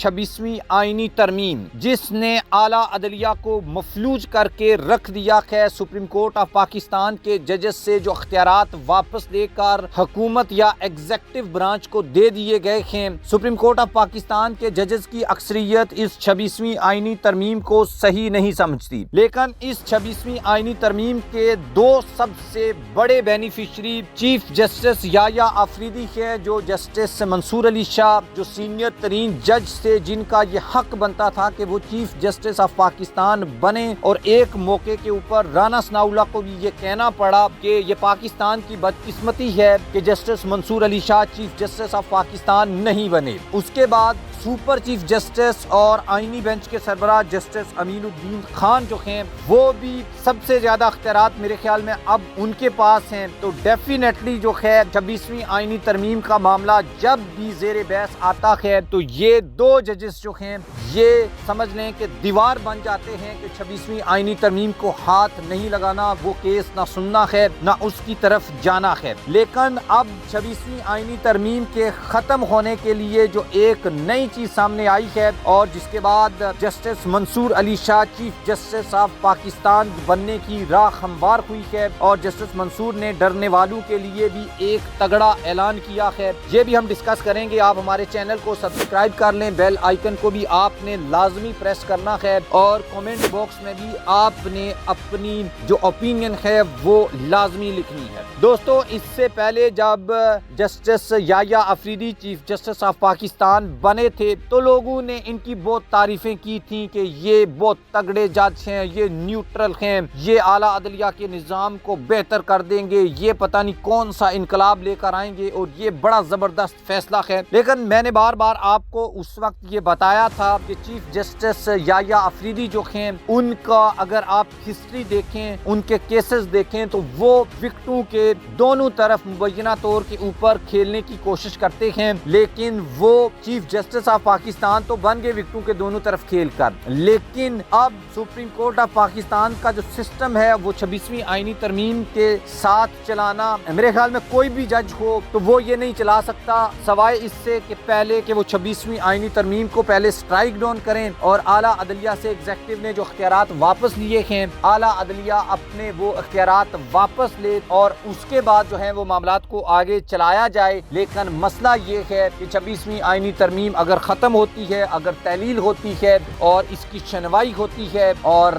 26ویں آئینی ترمیم جس نے اعلیٰ عدلیہ کو مفلوج کر کے رکھ دیا ہے، سپریم کورٹ آف پاکستان کے ججز سے جو اختیارات واپس لے کر حکومت یا ایگزیکٹو برانچ کو دے دیے گئے ہیں، سپریم کورٹ آف پاکستان کے ججز کی اکثریت اس 26ویں آئینی ترمیم کو صحیح نہیں سمجھتی، لیکن اس 26ویں آئینی ترمیم کے دو سب سے بڑے بینیفیشری چیف جسٹس یحییٰ آفریدی ہے، جو جسٹس منصور علی شاہ جو سینئر ترین جج سے جن کا یہ حق بنتا تھا کہ وہ چیف جسٹس آف پاکستان بنے، اور ایک موقع کے اوپر رانا ثناء اللہ کو بھی یہ کہنا پڑا کہ یہ پاکستان کی بدقسمتی ہے کہ justice Mansoor Ali Shah chief justice of Pakistan نہیں بنے۔ اس کے بعد سپر چیف جسٹس اور آئینی بینچ کے سربراہ جسٹس امین الدین خان جو ہیں وہ بھی سب سے زیادہ اختیارات میرے خیال میں اب ان کے پاس ہیں، تو ڈیفینیٹلی جو ہے 26ویں آئینی ترمیم کا معاملہ جب بھی زیر بحث آتا ہے تو یہ دو ججز جو ہیں یہ سمجھ لیں کہ دیوار بن جاتے ہیں کہ 26ویں آئینی ترمیم کو ہاتھ نہیں لگانا، وہ کیس نہ سننا ہے نہ اس کی طرف جانا ہے۔ لیکن اب 26ویں آئینی ترمیم کے ختم ہونے کے لیے جو ایک نئی چیز سامنے آئی ہے اور جس کے بعد justice Mansoor Ali Shah chief justice of Pakistan بننے کی راہ ہموار ہوئی ہے، اور جسٹس منصور نے ڈرنے والوں کے لیے بھی ایک تگڑا اعلان کیا ہے، یہ بھی ہم ڈسکس کریں گے۔ آپ ہمارے چینل کو سبسکرائب کر لیں، بیل آئیکن کو بھی آپ نے لازمی پریس کرنا ہے، اور کمنٹ باکس میں بھی آپ نے اپنی جو اوپینین ہے وہ لازمی لکھنی ہے۔ دوستو، اس سے پہلے جب justice Yahya Afridi chief justice of Pakistan بنے تھے تو لوگوں نے ان کی بہت تعریفیں کی تھیں کہ یہ بہت تگڑے جج ہیں، یہ نیوٹرل ہیں، یہ اعلیٰ عدلیہ کے نظام کو بہتر کر دیں گے، یہ پتہ نہیں کون سا انقلاب لے کر آئیں گے اور یہ بڑا زبردست فیصلہ ہے۔ لیکن میں نے بار بار آپ کو اس وقت یہ بتایا تھا کہ چیف جسٹس یحییٰ آفریدی جو ہیں ان کا اگر آپ ہسٹری دیکھیں، ان کے کیسز دیکھیں تو وہ وکٹوں کے دونوں طرف مبینہ طور کے اوپر کھیلنے کی کوشش کرتے ہیں، لیکن وہ چیف جسٹس آف پاکستان تو بن گئے وکٹوں کے دونوں طرف کھیل کر، لیکن اب سپریم کورٹ آف پاکستان کا جو سسٹم ہے وہ 26ویں آئینی ترمیم کے ساتھ چلانا، میرے خیال میں کوئی بھی جج ہو تو وہ یہ نہیں چلا سکتا سوائے اس سے کہ پہلے کہ وہ 26ویں آئینی ترمیم کو پہلے سٹرائک ڈاؤن کریں، اور اعلیٰ عدلیہ سے ایگزیکٹو نے جو اختیارات واپس لیے ہیں اعلیٰ عدلیہ اپنے وہ اختیارات واپس لے اور اس کے بعد جو ہے وہ معاملات کو آگے چلایا جائے۔ لیکن مسئلہ یہ ہے کہ 26ویں آئینی ترمیم اگر ختم ہوتی ہے، اگر تحلیل ہوتی ہے اور اس کی شنوائی ہوتی ہے اور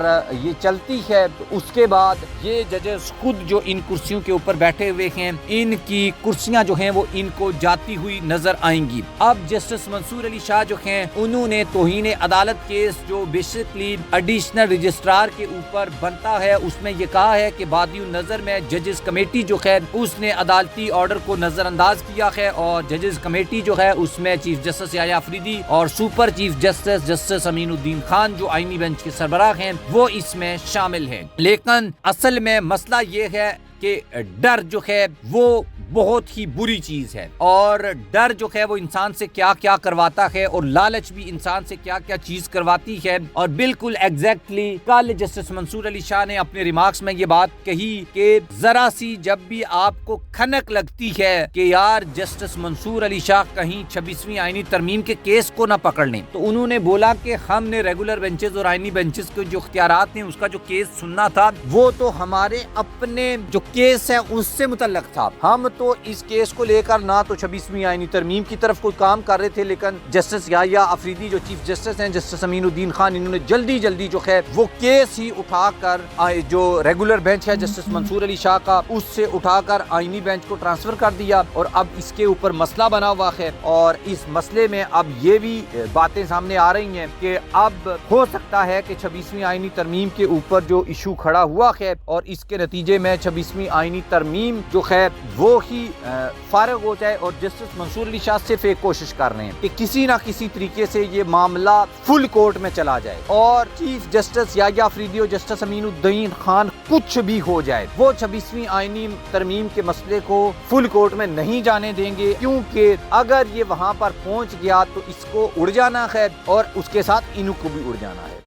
یہ چلتی ہے تو اس کے بعد یہ ججز خود جو ان کرسیوں کے اوپر بیٹھے ہوئے ہیں ان کی کرسیاں جو ہیں وہ ان کو جاتی ہوئی نظر آئیں گی۔ اب جسٹس منصور علی شاہ جو ہیں انہوں نے توہین عدالت کیس جو بیسکلی ایڈیشنل رجسٹرار کے اوپر بنتا ہے اس میں یہ کہا ہے کہ بادی النظر میں ججز کمیٹی جو ہے اس نے عدالتی آرڈر کو نظر انداز کیا ہے، اور ججز کمیٹی جو ہے اس میں چیف جسٹس یحییٰ آفریدی اور سپر چیف جسٹس جسٹس امین الدین خان جو آئینی بینچ کے سربراہ ہیں وہ اس میں شامل ہیں۔ لیکن اصل میں مسئلہ یہ ہے کہ ڈر جو ہے وہ بہت ہی بری چیز ہے، اور ڈر جو ہے وہ انسان سے کیا کیا کرواتا ہے، اور لالچ بھی انسان سے کیا کیا چیز کرواتی ہے۔ اور بالکل ایگزیکٹلی کل جسٹس منصور علی شاہ نے اپنے ریمارکس میں یہ بات کہی کہ ذرا سی جب بھی آپ کو کھنک لگتی ہے کہ یار جسٹس منصور علی شاہ کہیں 26ویں آئینی ترمیم کے کیس کو نہ پکڑ لیں، تو انہوں نے بولا کہ ہم نے ریگولر بینچز اور آئینی بینچز کے جو اختیارات ہیں اس کا جو کیس سننا تھا وہ تو ہمارے اپنے جو کیس ہے اس سے متعلق تھا، ہم تو اس کیس کو لے کر نہ تو 26ویں آئینی ترمیم کی طرف کوئی کام کر رہے تھے، لیکن جسٹس یحییٰ آفریدی جو چیف جسٹس ہیں، جسٹس امین الدین خان، انہوں نے جلدی جو ہے وہ کیس ہی اٹھا کر جو ریگولر بینچ ہے جسٹس منصور علی شاہ کا اس سے اٹھا کر آئینی بینچ کو ٹرانسفر کر دیا، اور اب اس کے اوپر مسئلہ بنا ہوا ہے، اور اس مسئلے میں اب یہ بھی باتیں سامنے آ رہی ہیں کہ اب ہو سکتا ہے کہ 26ویں آئینی ترمیم کے اوپر جو ایشو کھڑا ہوا ہے اور اس کے نتیجے میں 26ویں آئینی ترمیم جو ہے وہ ہی فارغ ہو جائے، اور جسٹس منصور علی شاہ صرف ایک کوشش کر رہے ہیں کہ کسی نہ کسی طریقے سے یہ معاملہ فل کورٹ میں چلا جائے، اور چیف جسٹس یحییٰ آفریدی اور جسٹس امین الدین خان کچھ بھی ہو جائے وہ 26ویں آئینی ترمیم کے مسئلے کو فل کورٹ میں نہیں جانے دیں گے، کیونکہ اگر یہ وہاں پر پہنچ گیا تو اس کو اڑ جانا ہے اور اس کے ساتھ انہوں کو بھی اڑ جانا ہے۔